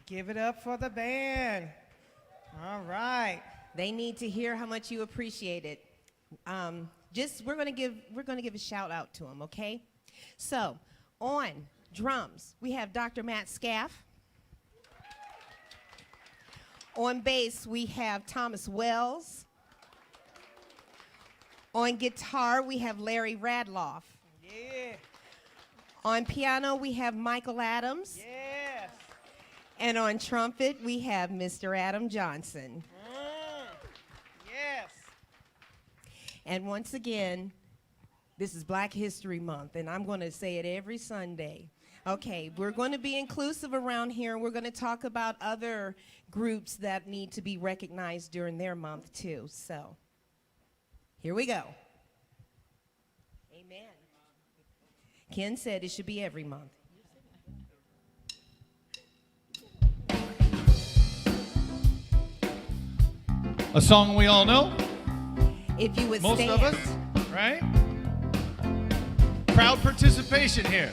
Give it up for the band. All right. They need to hear how much you appreciate it. We're gonna give a shout out to them, okay? So, on drums, we have Dr. Matt Scaff. On bass, we have Thomas Wells. On guitar, we have Larry Radloff. Yeah. On piano, we have Michael Adams. Yes. And on trumpet, we have Mr. Adam Johnson. Yes. And once again, this is Black History Month, and I'm going to say it every Sunday. Okay, we're going to be inclusive around here. We're going to talk about other groups that need to be recognized during their month, too. So, here we go. Amen. Ken said it should be every month. A song we all know. If you would Most stand. of us, right? Crowd participation here.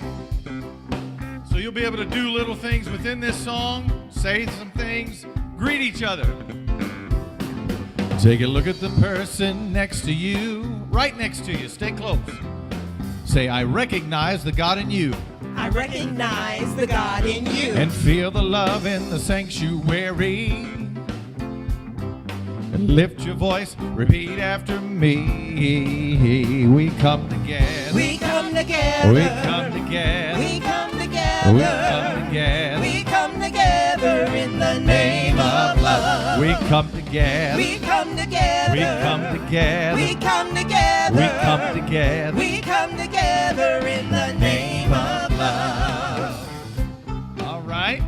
So you'll be able to do little things within this song, say some things, greet each other. Take a look at the person next to you, right next to you, stay close. Say, I recognize the God in you. I recognize the God in you. And feel the love in the sanctuary. And lift your voice, repeat after me. We come together. We come together. We come together. We come together. We come together. We come together in the name of love. We come together. We come together. We come together. We come together. We come together. We come together in the name of love. All right.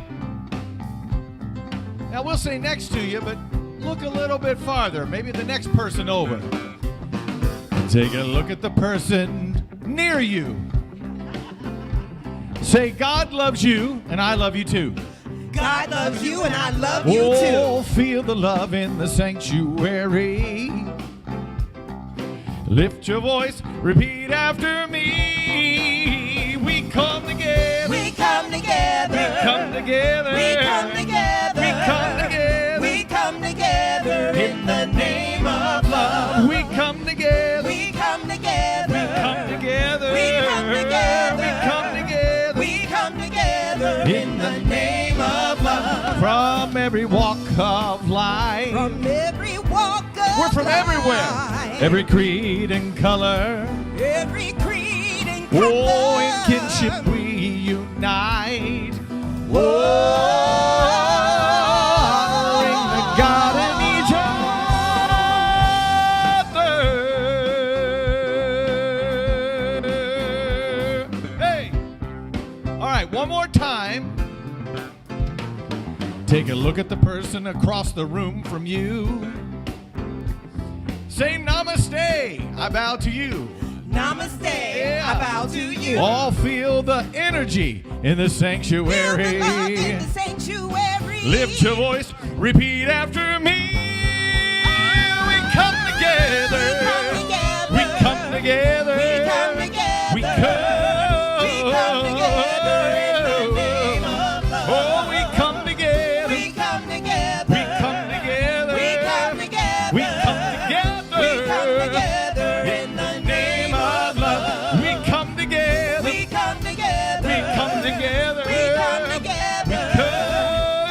Now we'll say next to you, but look a little bit farther. Maybe the next person over. Take a look at the person near you. Say, God loves you, and I love you too. God loves you, and I love you Oh, too. feel the love in the sanctuary. Lift your voice, repeat after me. We come together. We come together. We come together. We come together. We come together. We come together in the name of love. We come together. We come together. We come together. We come together. We come together. We come together in the name of love. From every walk of life. From every walk of We're from everywhere. life. Every creed and color. Every creed and color. Oh, in kinship we unite. Oh, honoring the God in each other. Hey! All right, one more time. Take a look at the person across the room from you. Say namaste, I bow to you. Namaste, Yeah. I bow to you. All feel the energy in the Feel sanctuary. the love in the sanctuary. Lift your voice, repeat after me. We come together. We come together. We come together. We come together. We come. We come together in the name of love. Oh, we come together. We come together. We come together. We come together. We come together. We come together in the name of love. We come together. We come together. We come together. We come together.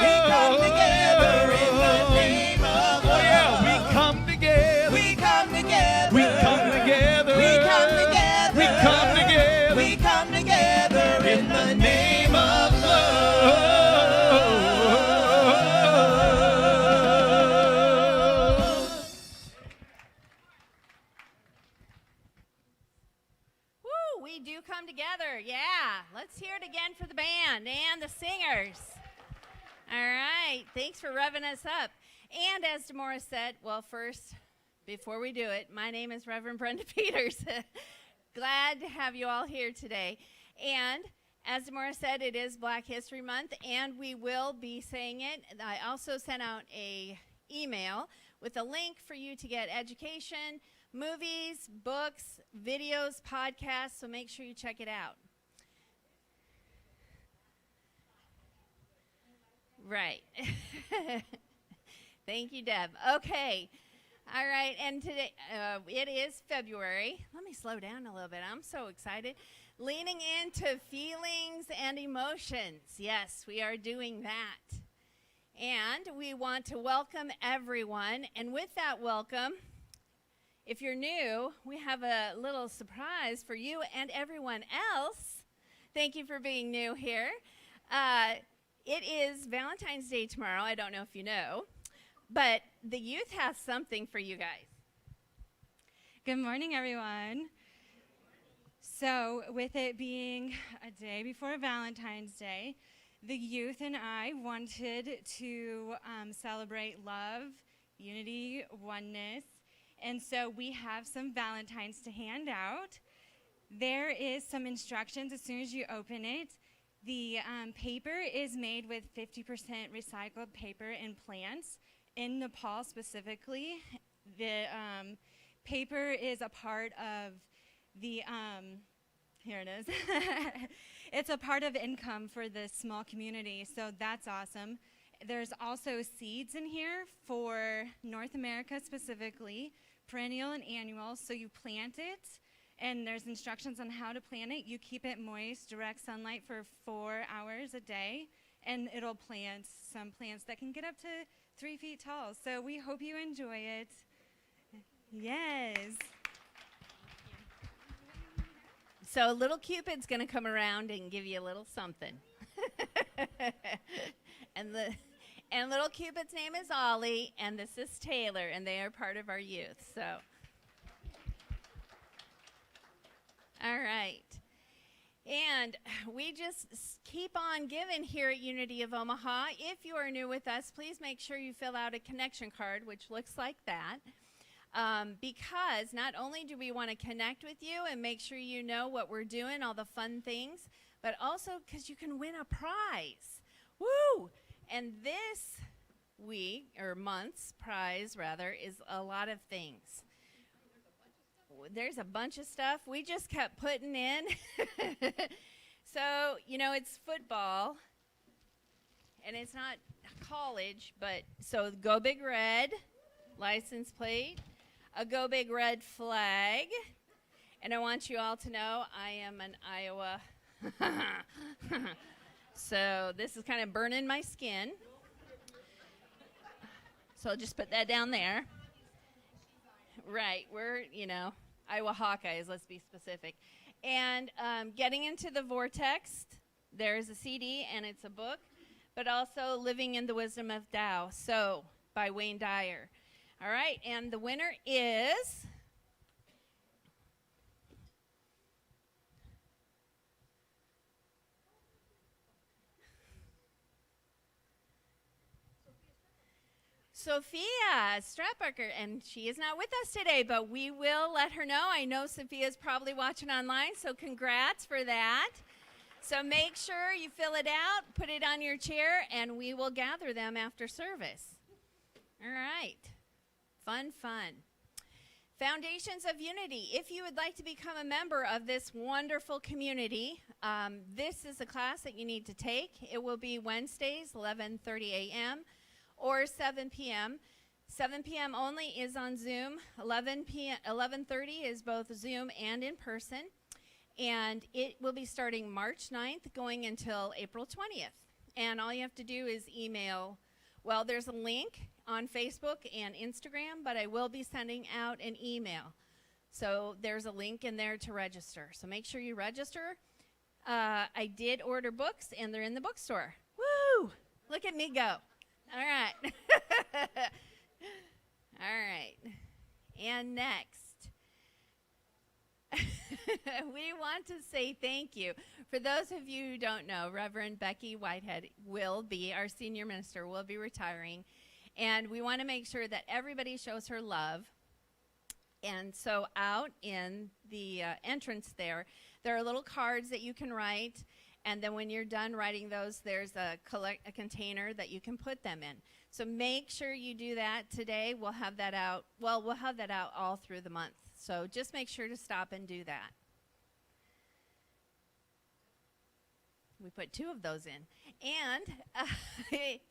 We come together in the name of love. Oh yeah, we come together. We come together. We come together. We come together. We come together. We come together in the name of love. Woo, we do come together. Yeah. Let's hear it again for the band and the singers. All right. Thanks for revving us up. And as Demora said, well, first, before we do it, my name is Reverend Brenda Peters. Glad to have you all here today. And as Demora said, it is Black History Month, and we will be saying it. I also sent out a email with a link for you to get education, movies, books, videos, podcasts, so make sure you check it out. Right. Thank you, Deb. Okay. All right, and today, it is February. Let me slow down a little bit. I'm so excited. Leaning into feelings and emotions. Yes, we are doing that. And we want to welcome everyone. And with that welcome, if you're new, we have a little surprise for you and everyone else. Thank you for being new here. It is Valentine's Day tomorrow. I don't know if you know. But the youth has something for you guys. Good morning, everyone. So, with it being a day before Valentine's Day, the youth and I wanted to celebrate love, unity, oneness, and so we have some Valentines to hand out. There is some instructions as soon as you open it. The paper is made with 50% recycled paper and plants, in Nepal specifically, the paper is a part of the, here it is. It's a part of income for this small community, so that's awesome. There's also seeds in here for North America specifically, perennial and annual, so you plant it, and there's instructions on how to plant it. You keep it moist, direct sunlight for 4 hours a day, and it'll plant some plants that can get up to 3 feet tall. So we hope you enjoy it. Yes. So little Cupid's going to come around and give you a little something. And little Cupid's name is Ollie, and this is Taylor, and they are part of our youth. So, all right. And we just keep on giving here at Unity of Omaha. If you are new with us, please make sure you fill out a connection card, which looks like that. Because not only do we want to connect with you and make sure you know what we're doing, all the fun things, but also because you can win a prize. Woo! And this week, or month's prize, rather, is a lot of things. There's a bunch of stuff we just kept putting in. So, you know, it's football, and it's not college, but so Go Big Red, license plate, a Go Big Red flag, and I want you all to know I am an Iowa. So this is kind of burning my skin. So I'll just put that down there. Right, we're, you know, Iowa Hawkeyes, let's be specific. And Getting into the Vortex, there's a CD and it's a book, but also Living in the Wisdom of Tao, so by Wayne Dyer. All right, and the winner is Sophia Stratbarker, and she is not with us today, but we will let her know. I know Sophia's probably watching online, so congrats for that. So make sure you fill it out, put it on your chair, and we will gather them after service. All right. Fun, fun. Foundations of Unity. If you would like to become a member of this wonderful community, this is a class that you need to take. It will be Wednesdays, 11:30 a.m. or 7 p.m. 7 p.m. only is on Zoom. 11:30 is both Zoom and in person. And it will be starting March 9th, going until April 20th. And all you have to do is email. Well, there's a link on Facebook and Instagram, but I will be sending out an email. So there's a link in there to register. So make sure you register. I did order books, and they're in the bookstore. Woo! Look at me go. All right. All right. And next, we want to say thank you. For those of you who don't know, Reverend Becky Whitehead will be, our senior minister, will be retiring. And we want to make sure that everybody shows her love. And so out in the entrance there are little cards that you can write. And then when you're done writing those, there's a container that you can put them in. So make sure you do that today. We'll have that out. Well, we'll have that out all through the month. So just make sure to stop and do that. We put 2 of those in. And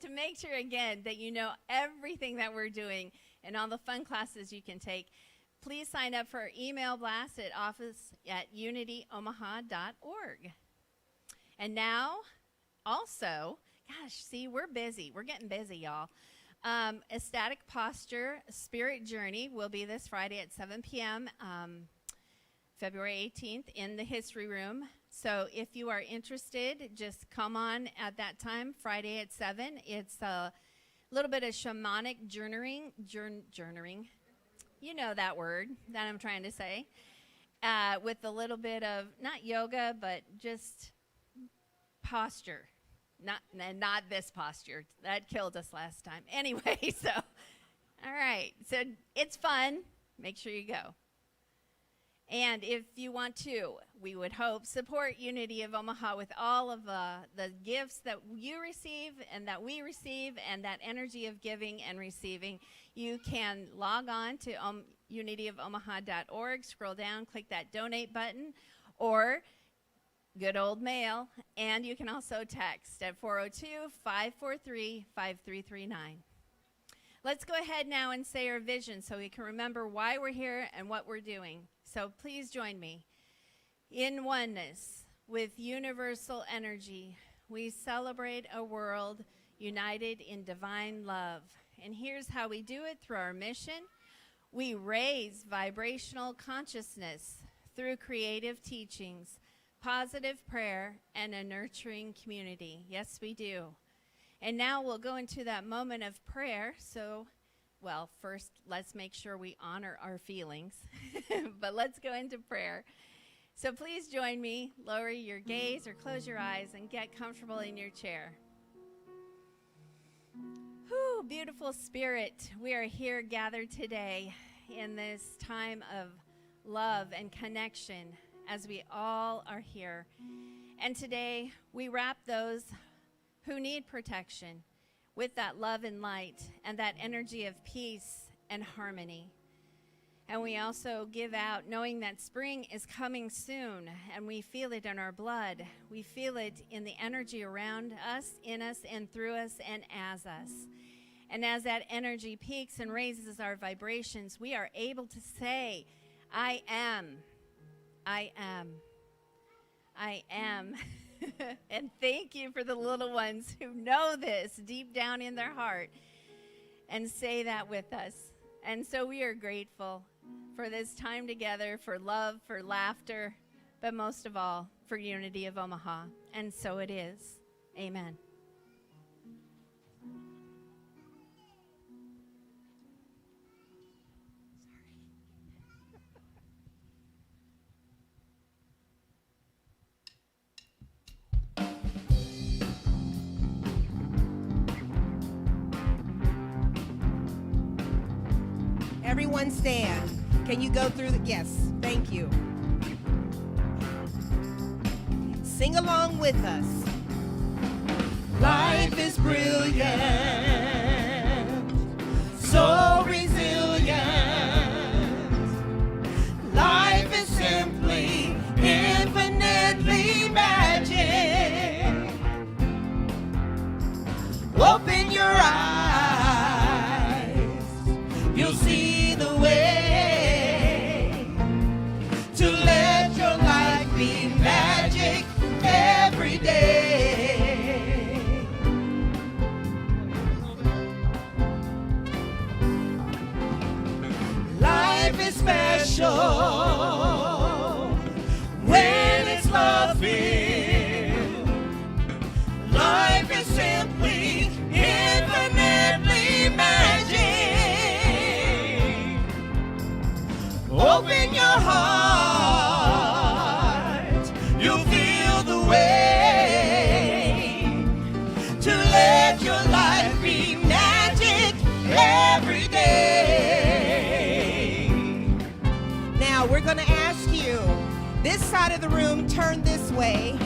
to make sure, again, that you know everything that we're doing and all the fun classes you can take, please sign up for our email blast at office@unityomaha.org. And now, also, gosh, see, we're busy. We're getting busy, y'all. Ecstatic Posture Spirit Journey will be this Friday at 7 p.m., February 18th, in the History Room. So if you are interested, just come on at that time, Friday at 7. It's a little bit of shamanic journeying. You know that word that I'm trying to say. With a little bit of, not yoga, but just posture. Not this posture. That killed us last time. Anyway, all right. So it's fun. Make sure you go. And if you want to, we would hope, support Unity of Omaha with all of the gifts that you receive and that we receive and that energy of giving and receiving, you can log on to unityofomaha.org, scroll down, click that donate button, or good old mail, and you can also text at 402-543-5339. Let's go ahead now and say our vision so we can remember why we're here and what we're doing. So please join me. In oneness with universal energy, we celebrate a world united in divine love. And here's how we do it through our mission. We raise vibrational consciousness through creative teachings, positive prayer, and a nurturing community. Yes, we do. And now we'll go into that moment of prayer. So, well, first, let's make sure we honor our feelings. But let's go into prayer. So please join me. Lower your gaze or close your eyes and get comfortable in your chair. Whew, beautiful Spirit, we are here gathered today in this time of love and connection as we all are here. And today we wrap those who need protection with that love and light and that energy of peace and harmony. And we also give out knowing that spring is coming soon, and we feel it in our blood. We feel it in the energy around us, in us, and through us, and as us. And as that energy peaks and raises our vibrations, we are able to say, I am, I am, I am. And thank you for the little ones who know this deep down in their heart and say that with us. And so we are grateful for this time together, for love, for laughter, but most of all, for Unity of Omaha. And so it is. Amen. Everyone stand. Can you go through the, yes, thank you. Sing along with us. Life is brilliant, so resilient. Life is simply infinitely magic. Open your eyes, you'll see the way to let your life be magic every day. Life is special when it's love-filled. Life is simply infinitely magic. Open your heart, you'll feel the way to let your life be magic every day. Now we're going to ask you, this side of the room turn this way,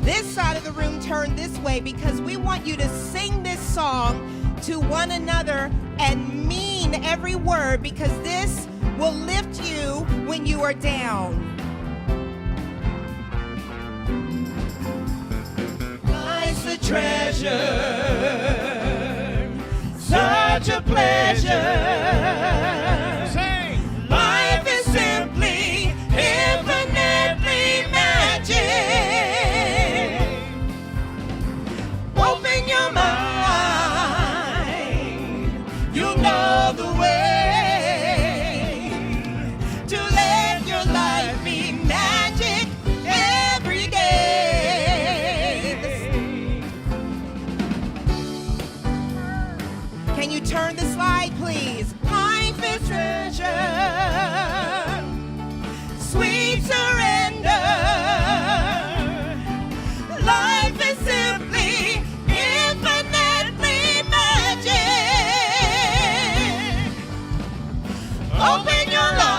this side of the room turn this way, because we want you to sing this song to one another and mean every word, because this will lift you when you are down. Life's a treasure, such a pleasure. Sing. Life is simply infinitely magic. Open your mind, you'll know the way to let your life be magic every day. Can you turn the slide, please? Life is treasure, sweet surrender. Life is simply infinitely magic. Open your life,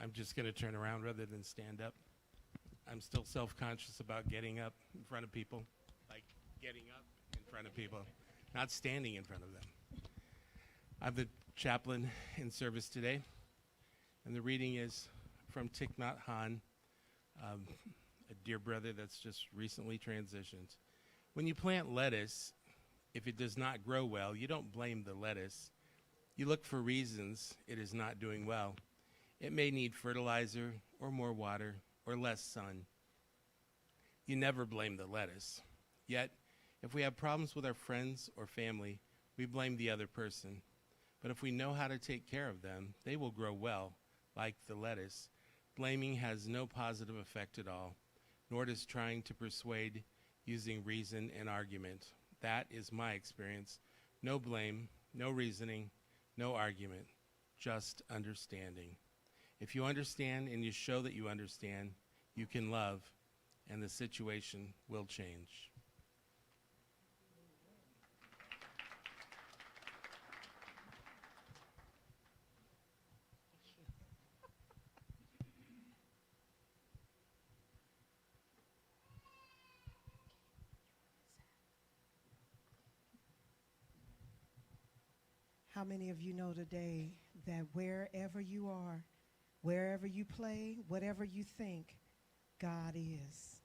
I'm just going to turn around rather than stand up. I'm still self-conscious about getting up in front of people, like getting up in front of people, not standing in front of them. I'm the chaplain in service today, and the reading is from Thich Nhat Hanh, a dear brother that's just recently transitioned. When you plant lettuce, if it does not grow well, you don't blame the lettuce. You look for reasons it is not doing well. It may need fertilizer or more water or less sun. You never blame the lettuce. Yet, if we have problems with our friends or family, we blame the other person. But if we know how to take care of them, they will grow well, like the lettuce. Blaming has no positive effect at all, nor does trying to persuade using reason and argument. That is my experience. No blame, no reasoning, no argument, just understanding. If you understand and you show that you understand, you can love, and the situation will change. How many of you know today that wherever you are, wherever you play, whatever you think, God is?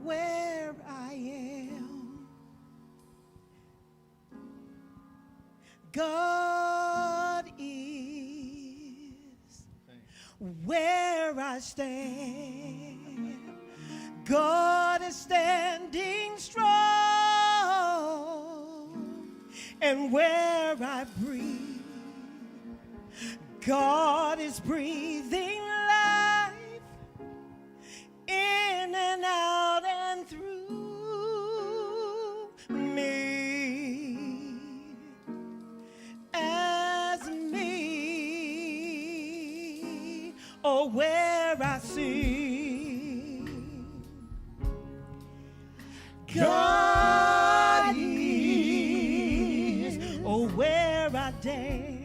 Where I am, God is. Where I stand, God is standing strong. And where I breathe, God is breathing life in and out and through me, as me, or where I sing, God is, or where I dance.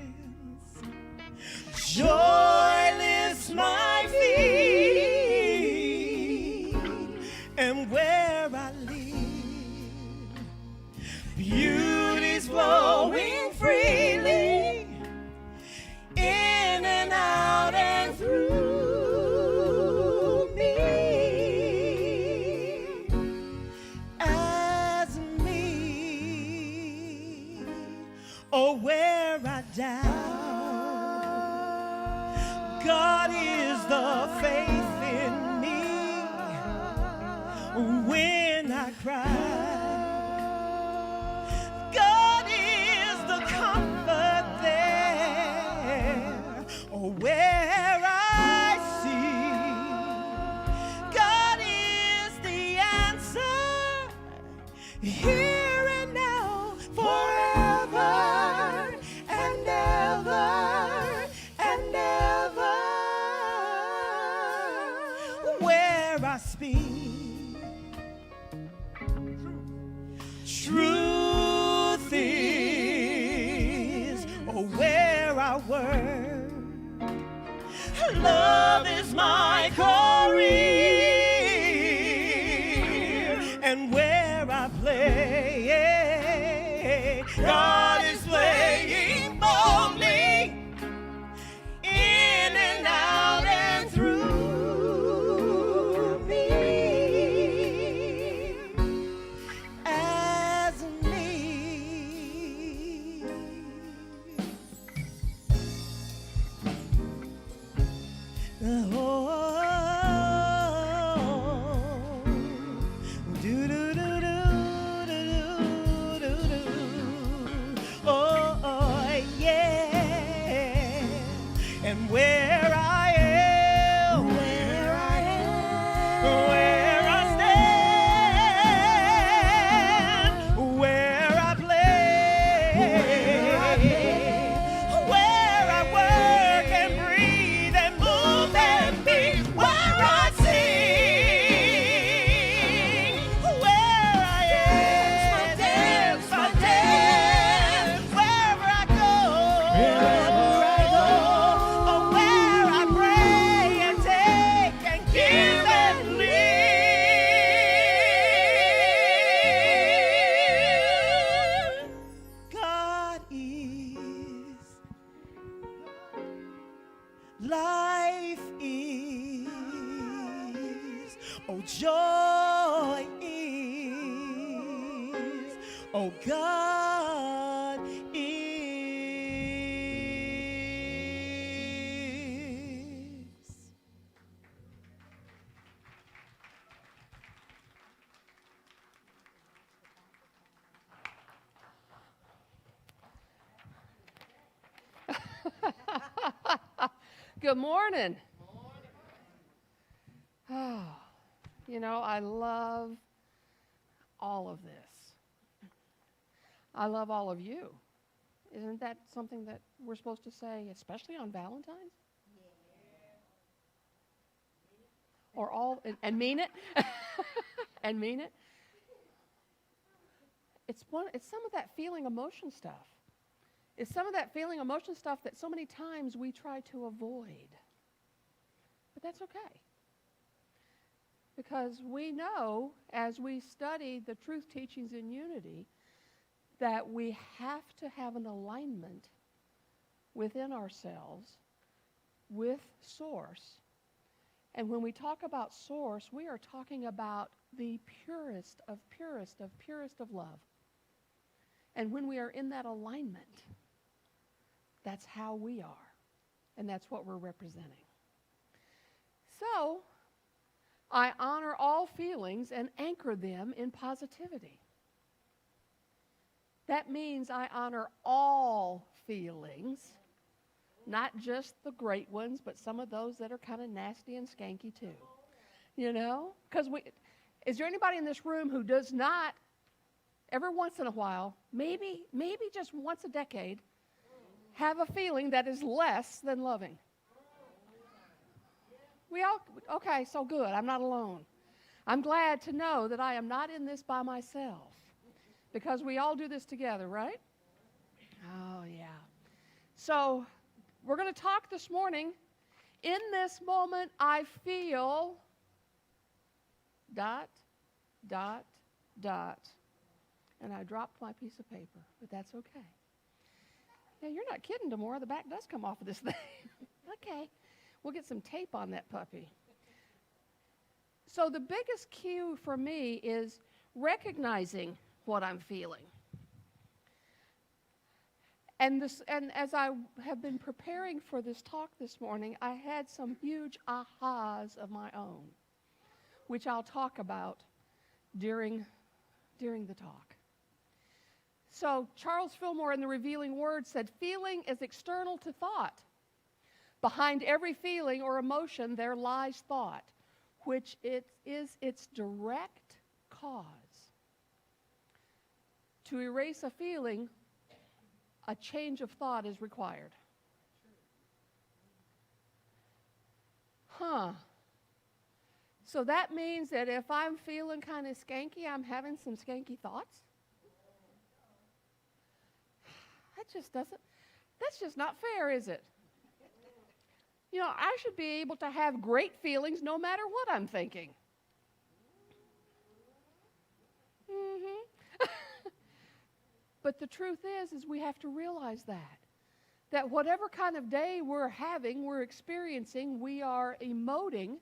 Joy lifts my feet, and where I live, beauty's flowing freely, in and out and through me, as me, or where I die. God is the faith in me when I cry. God is the comfort there, or where I see. God is the answer here and now, forever and ever and ever. Where I speak, truth is, or where I work, love is my career, and where I play, God is playing boldly, in and out and through me, as me. Oh, do do do do do do do. how God is. Good morning. Oh, you know, I love all of this. I love all of you. Isn't that something that we're supposed to say, especially on Valentine's? Or all, and mean it? And mean it? It's some of that feeling emotion stuff. It's some of that feeling emotion stuff that so many times we try to avoid. But that's okay. Because we know, as we study the truth teachings in unity, that we have to have an alignment within ourselves with Source. And when we talk about Source, we are talking about the purest of purest of purest of love. And when we are in that alignment, that's how we are. And that's what we're representing. So, I honor all feelings and anchor them in positivity. That means I honor all feelings, not just the great ones, but some of those that are kind of nasty and skanky too. You know? Because is there anybody in this room who does not, every once in a while, maybe just once a decade, have a feeling that is less than loving? We all, okay, so good. I'm not alone. I'm glad to know that I am not in this by myself, because we all do this together, right? Oh, yeah. So we're going to talk this morning. In this moment, I feel ... And I dropped my piece of paper, but that's okay. Yeah, you're not kidding, Demora. The back does come off of this thing. Okay. We'll get some tape on that puppy. So the biggest cue for me is recognizing what I'm feeling. And as I have been preparing for this talk this morning, I had some huge ahas of my own, which I'll talk about during the talk. So Charles Fillmore in The Revealing Word said, feeling is external to thought. Behind every feeling or emotion there lies thought, which is its direct cause. To erase a feeling, a change of thought is required. So that means that if I'm feeling kind of skanky, I'm having some skanky thoughts? That's just not fair, is it? You know, I should be able to have great feelings no matter what I'm thinking. But the truth is we have to realize that whatever kind of day we're having, we're experiencing, we are emoting,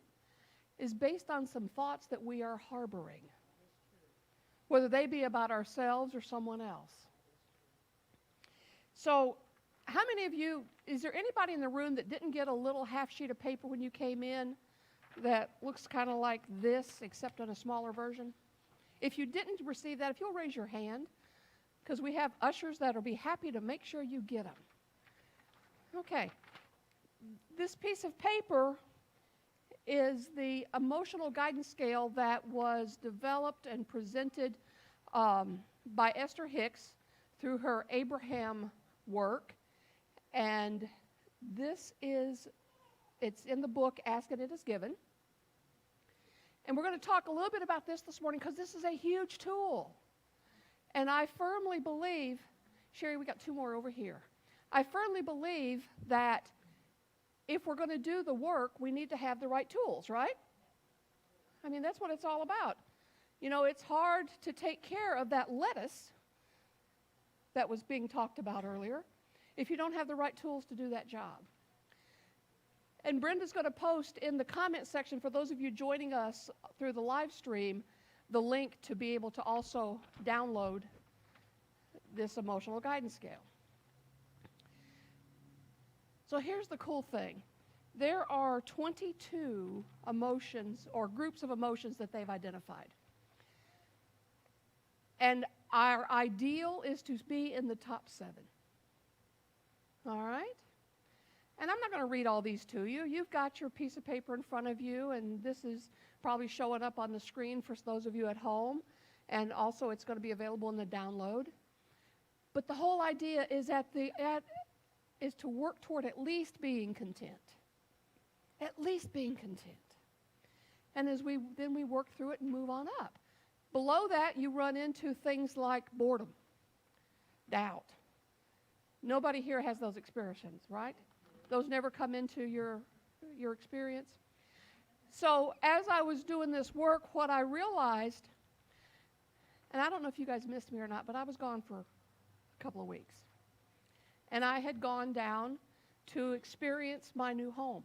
is based on some thoughts that we are harboring, whether they be about ourselves or someone else. So, how many of you, is there anybody in the room that didn't get a little half sheet of paper when you came in that looks kind of like this, except on a smaller version? If you didn't receive that, if you'll raise your hand, because we have ushers that will be happy to make sure you get them. Okay. This piece of paper is the emotional guidance scale that was developed and presented by Esther Hicks through her Abraham work. And it's in the book, Ask and It Is Given. And we're going to talk a little bit about this morning because this is a huge tool. And I firmly believe, Sherry, we got two more over here. I firmly believe that if we're going to do the work, we need to have the right tools, right? I mean, that's what it's all about. You know, it's hard to take care of that lettuce that was being talked about earlier if you don't have the right tools to do that job. And Brenda's going to post in the comment section, for those of you joining us through the live stream, the link to be able to also download this emotional guidance scale. So here's the cool thing. There are 22 emotions or groups of emotions that they've identified. And our ideal is to be in the top 7. All right? And I'm not going to read all these to you. You've got your piece of paper in front of you, and this is probably showing up on the screen for those of you at home. And also it's going to be available in the download. But the whole idea is is to work toward at least being content. At least being content. And then we work through it and move on up. Below that, you run into things like boredom, doubt. Nobody here has those experiences, right? Those never come into your experience. So as I was doing this work, what I realized, and I don't know if you guys missed me or not, but I was gone for a couple of weeks. And I had gone down to experience my new home.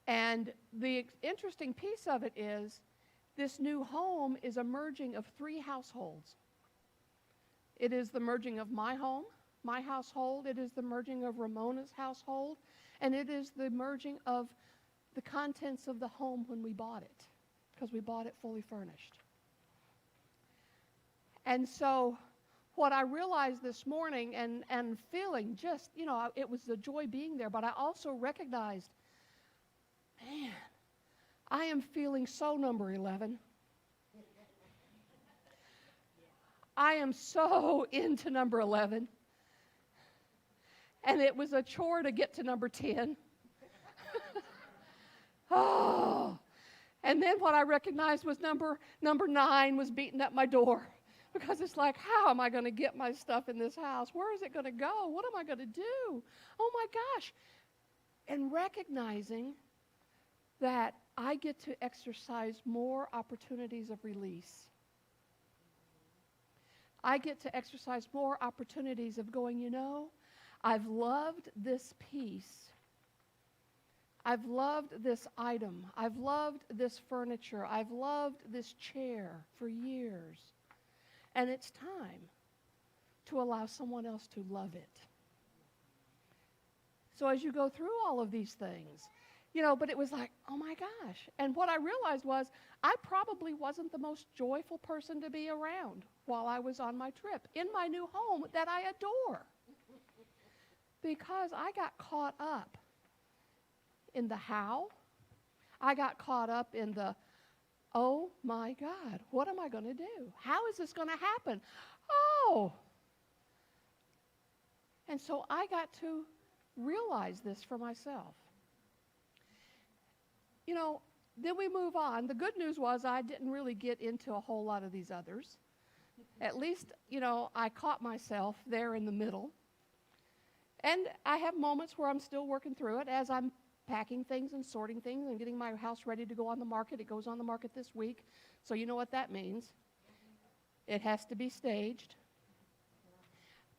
And the interesting piece of it is, this new home is a merging of 3 households. It is the merging of my home, my household, it is the merging of Ramona's household, and it is the merging of the contents of the home when we bought it, because we bought it fully furnished. And so what I realized this morning and feeling just, it was the joy being there, but I also recognized, man, I am feeling so number 11. I am so into number 11. And it was a chore to get to number 10. Oh. And then what I recognized was number 9 was beating at my door. Because it's like, how am I going to get my stuff in this house? Where is it going to go? What am I going to do? Oh my gosh. And recognizing that I get to exercise more opportunities of release. I get to exercise more opportunities of going, I've loved this piece. I've loved this item. I've loved this furniture. I've loved this chair for years. And it's time to allow someone else to love it. So as you go through all of these things, but it was like, oh my gosh. And what I realized was I probably wasn't the most joyful person to be around while I was on my trip in my new home that I adore. Because I got caught up in the how. I got caught up in the, oh my God, what am I going to do? How is this going to happen? Oh. And so I got to realize this for myself. Then we move on. The good news was I didn't really get into a whole lot of these others. At least, I caught myself there in the middle. And I have moments where I'm still working through it as I'm packing things and sorting things and getting my house ready to go on the market. It goes on the market this week. So you know what that means. It has to be staged.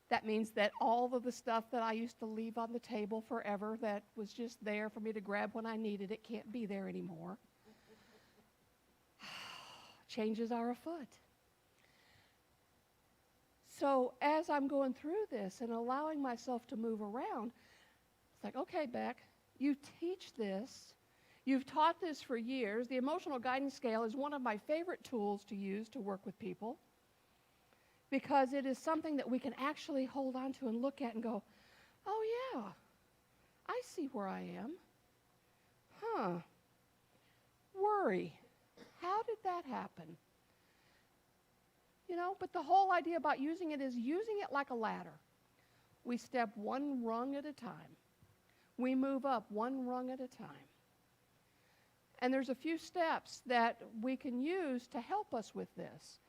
That means that all of the stuff that I used to leave on the table forever that was just there for me to grab when I needed it can't be there anymore. Changes are afoot. So as I'm going through this and allowing myself to move around, it's like, okay, Beck, you teach this. You've taught this for years. The emotional guidance scale is one of my favorite tools to use to work with people because it is something that we can actually hold on to and look at and go, oh, yeah, I see where I am. Worry. How did that happen? But the whole idea about using it is using it like a ladder. We step one rung at a time. We move up one rung at a time. And there's a few steps that we can use to help us with this.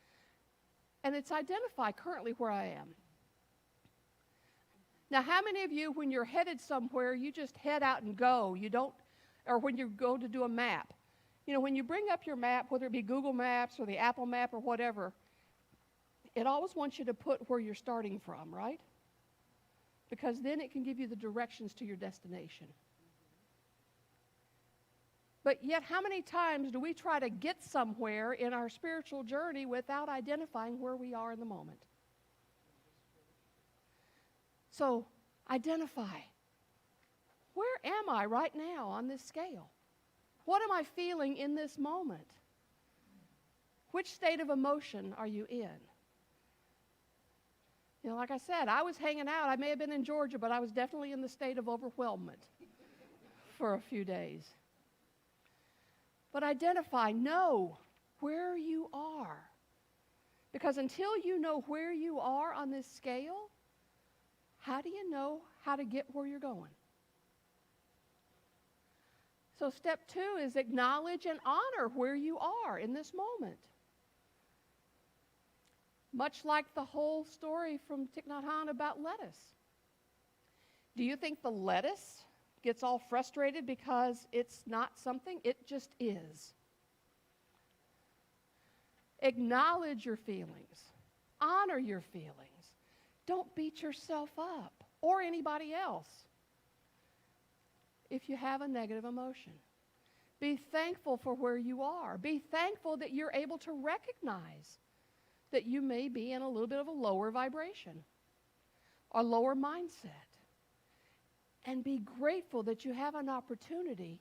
And it's identify currently where I am. Now, how many of you, when you're headed somewhere, you just head out and go? You don't, or when you go to do a map. When you bring up your map, whether it be Google Maps or the Apple Map or whatever, it always wants you to put where you're starting from, right? Because then it can give you the directions to your destination. But yet, how many times do we try to get somewhere in our spiritual journey without identifying where we are in the moment? So identify, where am I right now on this scale? What am I feeling in this moment? Which state of emotion are you in? You know, like I said, I was hanging out. I may have been in Georgia, but I was definitely in the state of overwhelmment for a few days. But identify, know where you are. Because until you know where you are on this scale, how do you know how to get where you're going? So step 2 is acknowledge and honor where you are in this moment. Much like the whole story from Thich Nhat Hanh about lettuce. Do you think the lettuce gets all frustrated because it's not something? It just is. Acknowledge your feelings. Honor your feelings. Don't beat yourself up or anybody else if you have a negative emotion. Be thankful for where you are. Be thankful that you're able to recognize that you may be in a little bit of a lower vibration, a lower mindset. And be grateful that you have an opportunity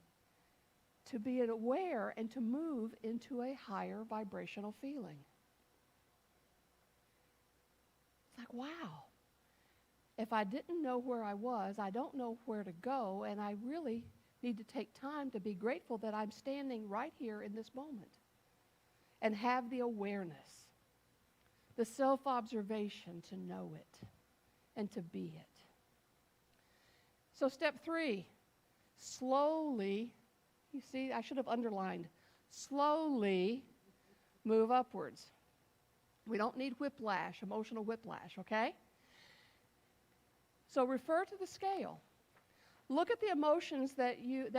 to be aware and to move into a higher vibrational feeling. It's like, wow. If I didn't know where I was, I don't know where to go, and I really need to take time to be grateful that I'm standing right here in this moment and have the awareness, the self-observation to know it and to be it. So step 3, slowly, you see, I should have underlined, slowly move upwards. We don't need whiplash, emotional whiplash, okay? So refer to the scale. Look at the emotions that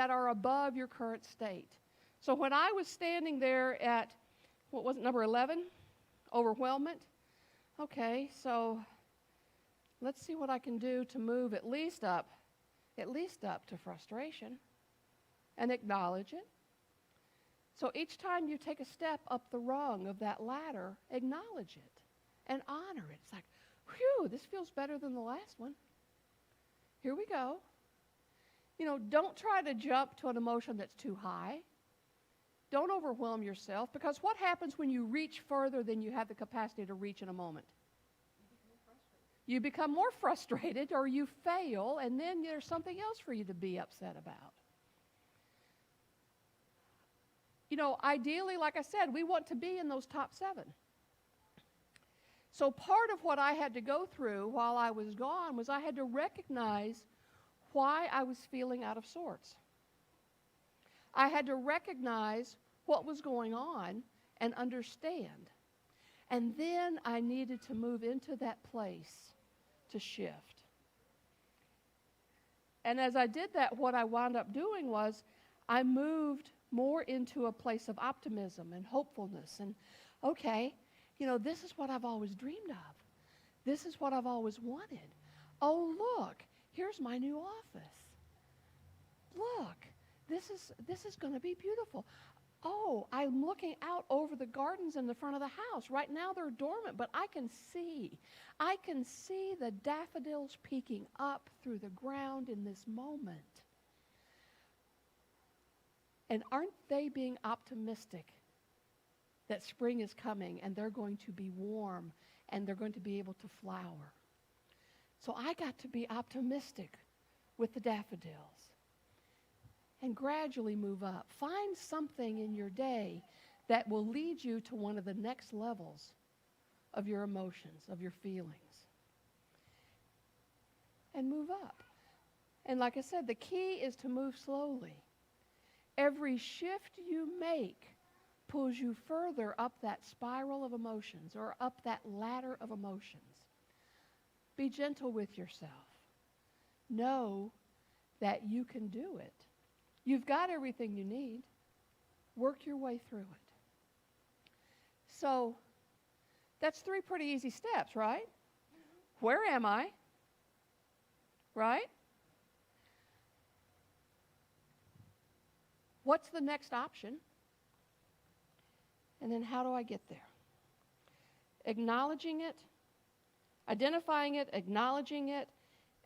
are above your current state. So when I was standing there at, what was it, number 11? Overwhelmment. Okay, so let's see what I can do to move at least up to frustration and acknowledge it. So each time you take a step up the rung of that ladder, acknowledge it and honor it. It's like, whew, this feels better than the last one. Here we go. You know, don't try to jump to an emotion that's too high. Don't overwhelm yourself, because what happens when you reach further than you have the capacity to reach in a moment? You become more frustrated, or you fail, and then there's something else for you to be upset about. You know, ideally, like I said, we want to be in those top 7. So part of what I had to go through while I was gone was I had to recognize why I was feeling out of sorts. I had to recognize what was going on and understand. And then I needed to move into that place to shift. And as I did that, what I wound up doing was I moved more into a place of optimism and hopefulness. And, okay, you know, this is what I've always dreamed of. This is what I've always wanted. Oh, look, here's my new office. Look, this is going to be beautiful. Oh, I'm looking out over the gardens in the front of the house. Right now they're dormant, but I can see the daffodils peeking up through the ground in this moment. And aren't they being optimistic that spring is coming and they're going to be warm and they're going to be able to flower? So I got to be optimistic with the daffodils and gradually move up. Find something in your day that will lead you to one of the next levels of your emotions, of your feelings, and move up. And like I said, the key is to move slowly. Every shift you make pulls you further up that spiral of emotions or up that ladder of emotions. Be gentle with yourself. Know that you can do it. You've got everything you need. Work your way through it. So that's 3 pretty easy steps, right? Where am I? Right? What's the next option? And then how do I get there? Acknowledging it, identifying it, acknowledging it,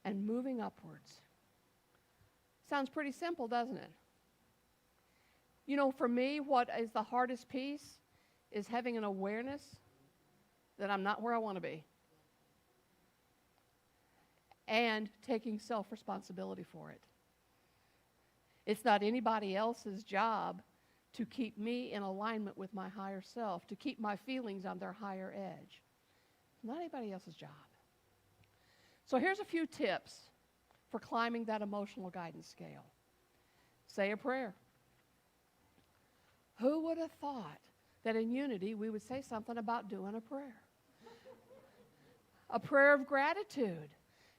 and moving upwards. Sounds pretty simple, doesn't it? You know, for me, what is the hardest piece is having an awareness that I'm not where I want to be, and taking self-responsibility for it. It's not anybody else's job to keep me in alignment with my higher self, to keep my feelings on their higher edge. It's not anybody else's job. So here's a few tips for climbing that emotional guidance scale. Say a prayer. Who would have thought that in Unity we would say something about doing a prayer? A prayer of gratitude.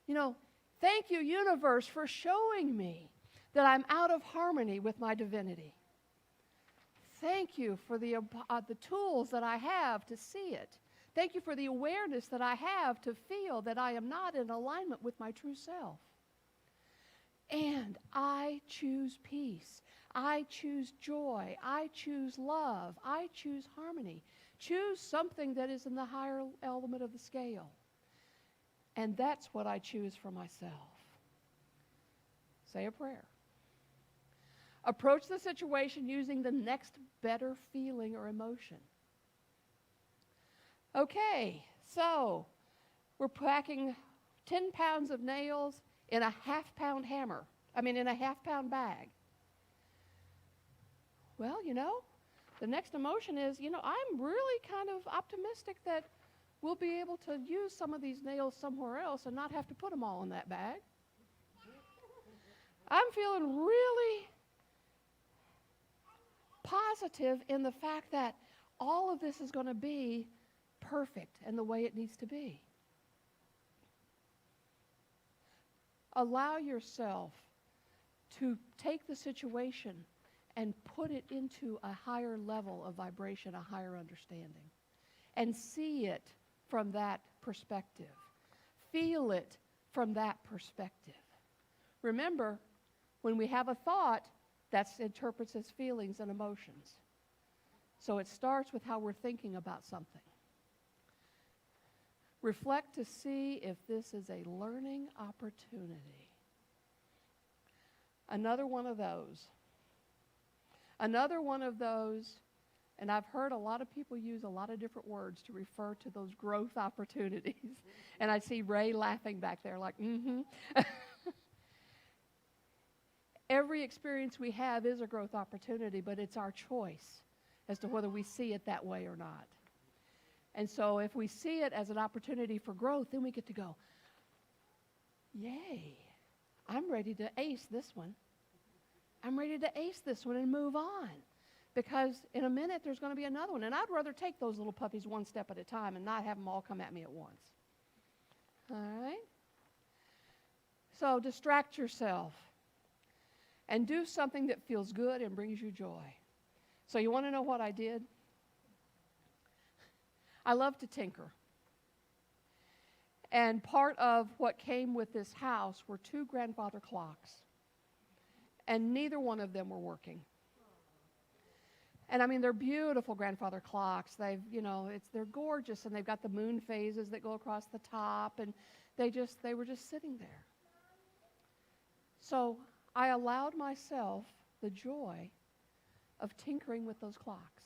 You know, thank you, universe, for showing me that I'm out of harmony with my divinity. Thank you for the tools that I have to see it. Thank you for the awareness that I have to feel that I am not in alignment with my true self. And I choose peace. I choose joy. I choose love. I choose harmony. Choose something that is in the higher element of the scale. And that's what I choose for myself. Say a prayer. Approach the situation using the next better feeling or emotion. Okay, so we're packing 10 pounds of nails in a half-pound bag. Well, you know, the next emotion is, you know, I'm really kind of optimistic that we'll be able to use some of these nails somewhere else and not have to put them all in that bag. I'm feeling really positive in the fact that all of this is going to be perfect and the way it needs to be. Allow yourself to take the situation and put it into a higher level of vibration, a higher understanding, and see it from that perspective. Feel it from that perspective. Remember, when we have a thought, that interprets as feelings and emotions. So it starts with how we're thinking about something. Reflect to see if this is a learning opportunity. Another one of those. And I've heard a lot of people use a lot of different words to refer to those growth opportunities. And I see Ray laughing back there like, mm-hmm. Every experience we have is a growth opportunity, but it's our choice as to whether we see it that way or not. And so if we see it as an opportunity for growth, then we get to go, yay, I'm ready to ace this one. I'm ready to ace this one and move on. Because in a minute, there's going to be another one. And I'd rather take those little puppies one step at a time and not have them all come at me at once. All right? So distract yourself and do something that feels good and brings you joy. So you want to know what I did? I love to tinker. And part of what came with this house were 2 grandfather clocks. And neither one of them were working. And I mean, they're beautiful grandfather clocks. They're gorgeous, and they've got the moon phases that go across the top, and they were just sitting there. So I allowed myself the joy of tinkering with those clocks.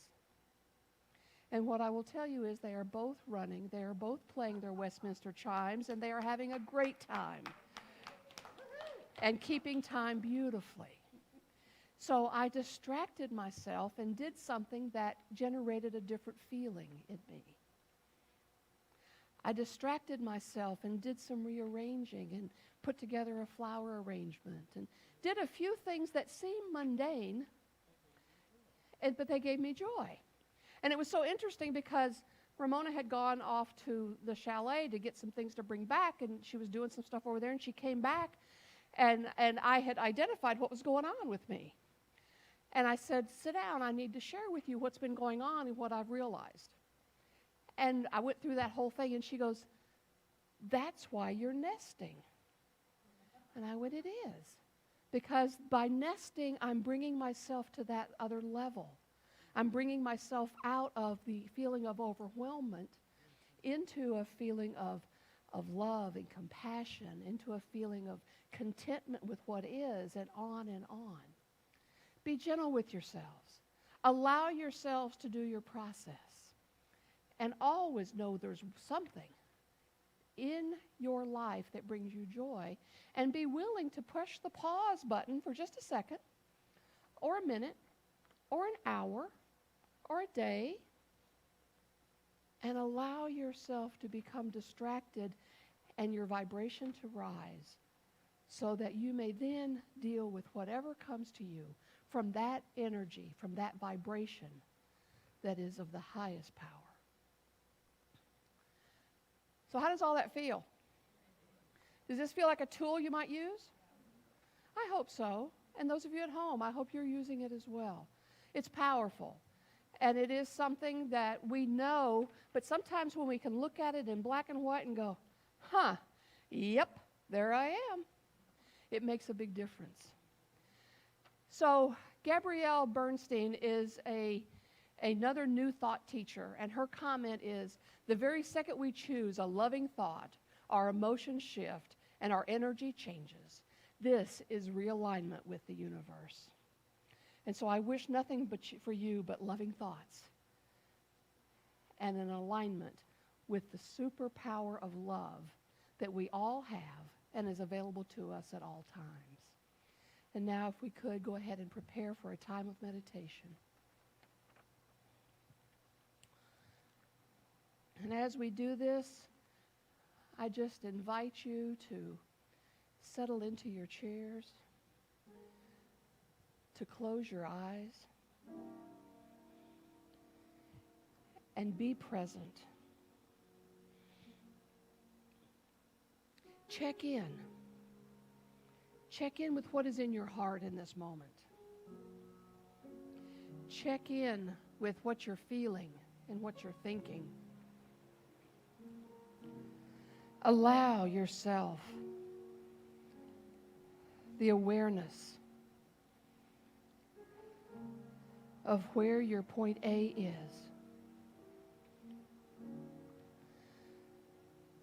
And what I will tell you is they are both running, they are both playing their Westminster chimes, and they are having a great time and keeping time beautifully. So I distracted myself and did something that generated a different feeling in me. I distracted myself and did some rearranging and put together a flower arrangement and did a few things that seemed mundane, but they gave me joy. And it was so interesting because Ramona had gone off to the chalet to get some things to bring back, and she was doing some stuff over there, and she came back, and I had identified what was going on with me. And I said, sit down, I need to share with you what's been going on and what I've realized. And I went through that whole thing, and she goes, that's why you're nesting. And I went, it is. Because by nesting, I'm bringing myself to that other level. I'm bringing myself out of the feeling of overwhelmment into a feeling of of love and compassion, into a feeling of contentment with what is, and on and on. Be gentle with yourselves. Allow yourselves to do your process. And always know there's something in your life that brings you joy, and be willing to push the pause button for just a second, or a minute, or an hour, or a day, and allow yourself to become distracted and your vibration to rise, so that you may then deal with whatever comes to you from that energy, from that vibration that is of the highest power. So how does all that feel? Does this feel like a tool you might use? I hope so. And those of you at home, I hope you're using it as well. It's powerful. And it is something that we know, but sometimes when we can look at it in black and white and go, yep, there I am, it makes a big difference. So Gabrielle Bernstein is another new thought teacher, and her comment is, the very second we choose a loving thought, our emotions shift and our energy changes. This is realignment with the universe. And so I wish nothing but for you but loving thoughts and an alignment with the superpower of love that we all have and is available to us at all times. And now if we could go ahead and prepare for a time of meditation. And as we do this, I just invite you to settle into your chairs, to close your eyes, and be present. Check in. Check in with what is in your heart in this moment. Check in with what you're feeling and what you're thinking. Allow yourself the awareness of where your point A is,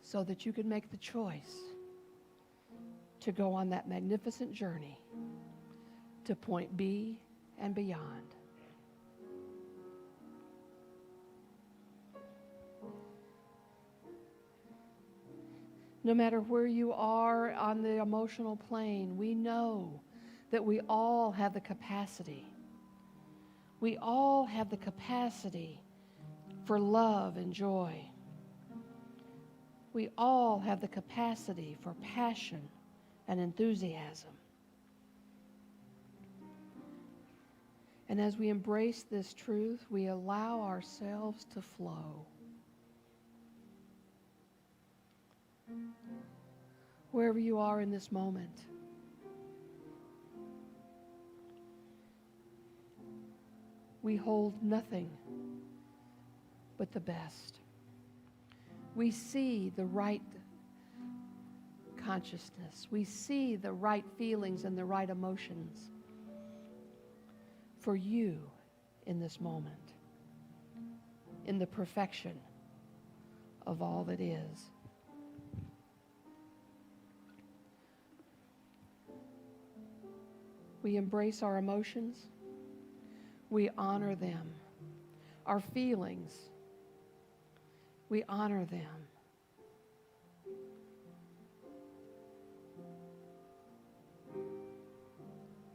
so that you can make the choice to go on that magnificent journey to point B and beyond. No matter where you are on the emotional plane, we know that we all have the capacity. We all have the capacity for love and joy. We all have the capacity for passion and enthusiasm. And as we embrace this truth, we allow ourselves to flow. Wherever you are in this moment, we hold nothing but the best. We see the right consciousness. We see the right feelings and the right emotions for you in this moment, in the perfection of all that is. We embrace our emotions. We honor them. Our feelings, we honor them.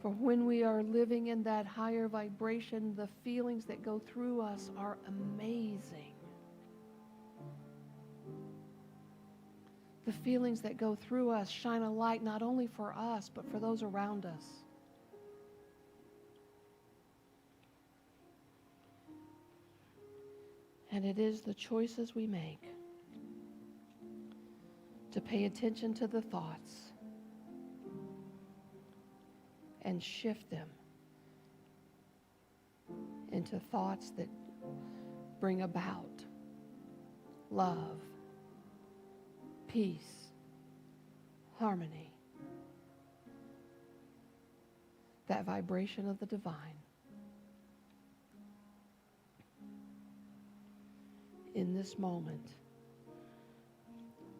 For when we are living in that higher vibration, the feelings that go through us are amazing. The feelings that go through us shine a light not only for us, but for those around us. And it is the choices we make to pay attention to the thoughts and shift them into thoughts that bring about love, peace, harmony, that vibration of the divine. In this moment,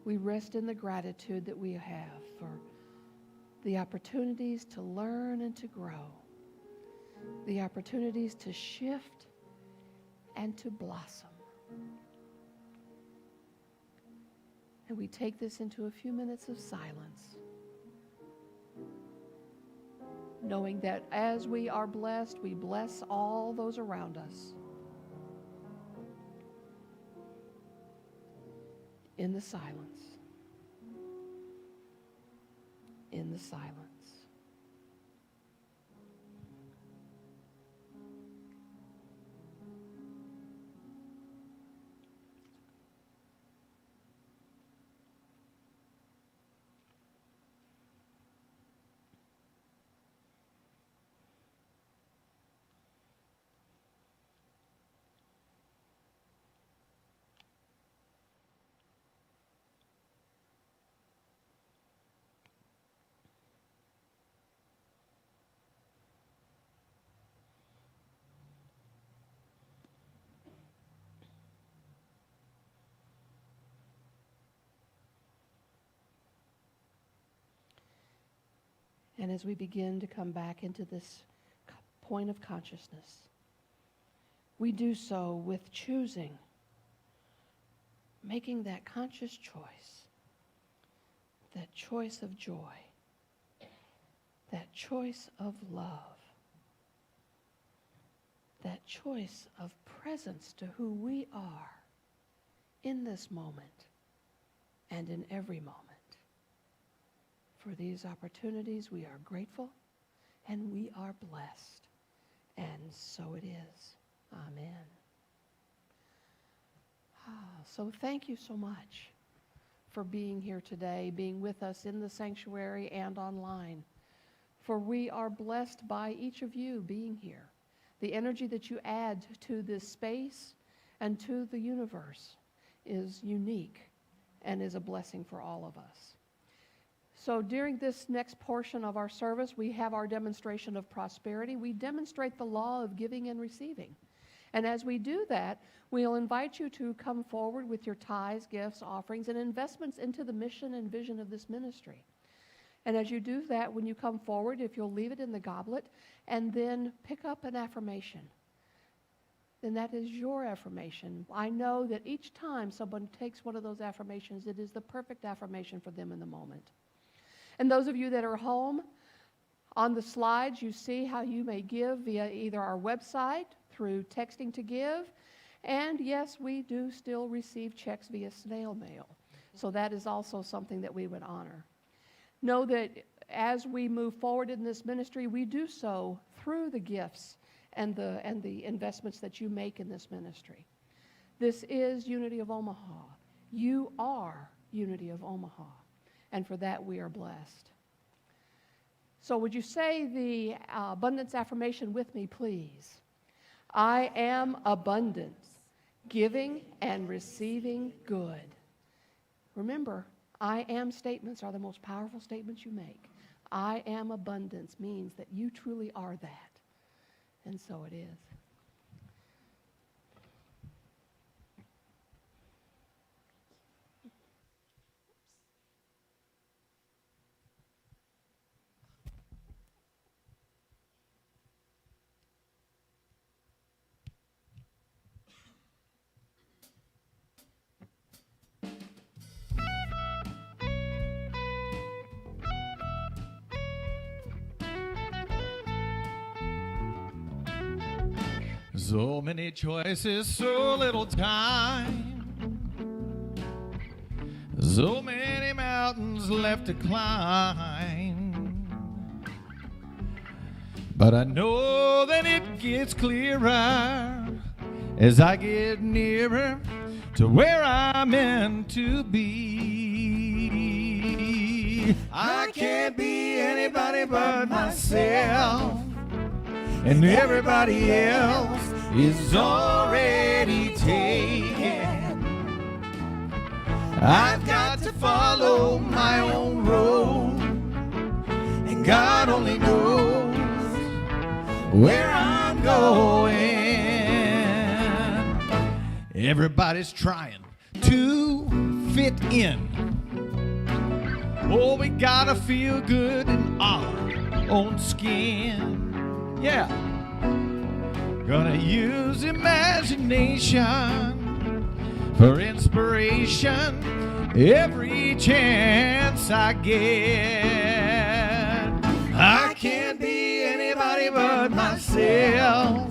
We rest in the gratitude that we have for the opportunities to learn and to grow, the opportunities to shift and to blossom. And we take this into a few minutes of silence, knowing that as we are blessed, we bless all those around us. In the silence. In the silence. And as we begin to come back into this point of consciousness, we do so with choosing, making that conscious choice, that choice of joy, that choice of love, that choice of presence to who we are in this moment and in every moment. For these opportunities, we are grateful and we are blessed. And so it is. Amen. So thank you so much for being here today, being with us in the sanctuary and online. For we are blessed by each of you being here. The energy that you add to this space and to the universe is unique and is a blessing for all of us. So during this next portion of our service, we have our demonstration of prosperity. We demonstrate the law of giving and receiving. And as we do that, we'll invite you to come forward with your tithes, gifts, offerings, and investments into the mission and vision of this ministry. And as you do that, when you come forward, if you'll leave it in the goblet and then pick up an affirmation, then that is your affirmation. I know that each time someone takes one of those affirmations, it is the perfect affirmation for them in the moment. And those of you that are home, on the slides you see how you may give via either our website, through texting to give, and yes, we do still receive checks via snail mail. So that is also something that we would honor. Know that as we move forward in this ministry, we do so through the gifts and the investments that you make in this ministry. This is Unity of Omaha. You are Unity of Omaha. And for that, we are blessed. So would you say the abundance affirmation with me, please? I am abundance, giving and receiving good. Remember, I am statements are the most powerful statements you make. I am abundance means that you truly are that. And so it is. So many choices, so little time. So many mountains left to climb. But I know that it gets clearer as I get nearer to where I'm meant to be. I can't be anybody but myself, and everybody else is already taken. I've got to follow my own road, and God only knows where I'm going. Everybody's trying to fit in. Oh, we gotta feel good in our own skin. Yeah. Gonna use imagination for inspiration every chance I get. I can't be anybody but myself,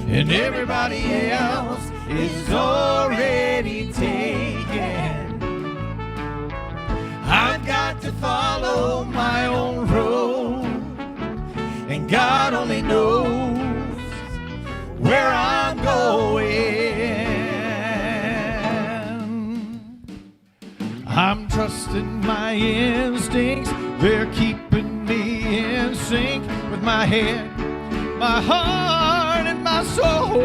and everybody else is already taken. I've got to follow my own road, and God only knows where I'm going. I'm trusting my instincts, they're keeping me in sync with my head, my heart, and my soul.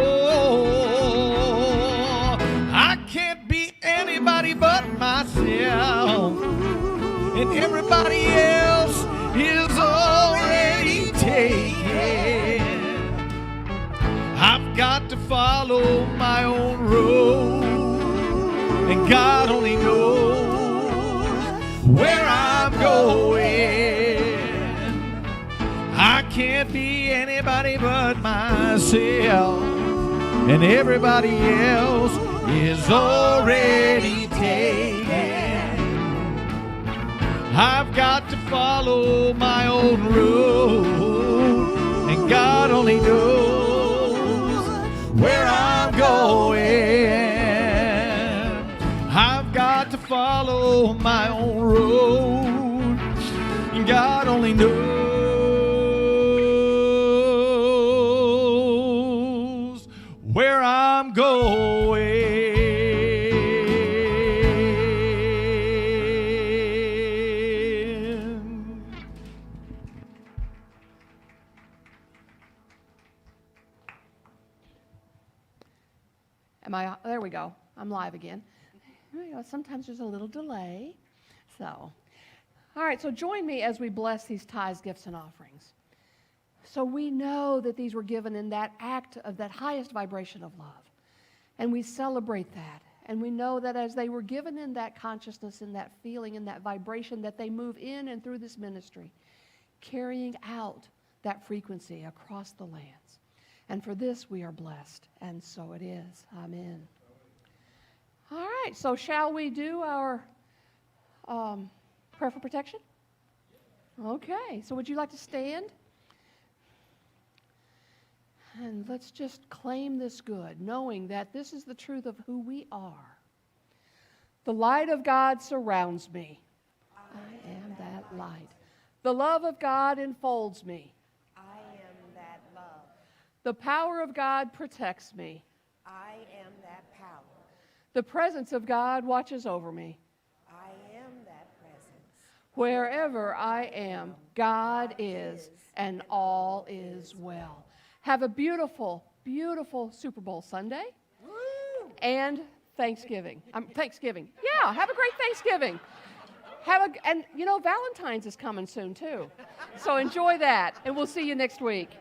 I can't be anybody but myself, and everybody else is already taken. I've got to follow my own road, and God only knows where I'm going. I can't be anybody but myself, and everybody else is already taken. I've got to follow my own road, and God only knows where I'm going. I've got to follow my own road, and God only knows where I'm going. There we go. I'm live again. Sometimes there's a little delay. So, all right, so join me as we bless these tithes, gifts, and offerings. So we know that these were given in that act of that highest vibration of love. And we celebrate that. And we know that as they were given in that consciousness, in that feeling, in that vibration, that they move in and through this ministry, carrying out that frequency across the lands. And for this we are blessed. And so it is. Amen. All right, so shall we do our prayer for protection? Okay, so would you like to stand? And let's just claim this good, knowing that this is the truth of who we are. The light of God surrounds me. I am that light. The love of God enfolds me. I am that love. The power of God protects me. I am that power. The presence of God watches over me. I am that presence. Wherever I am, God is, and all is well. Have a beautiful, beautiful Super Bowl Sunday. Woo! And Thanksgiving. Thanksgiving. Yeah, have a great Thanksgiving. And Valentine's is coming soon too. So enjoy that, and we'll see you next week.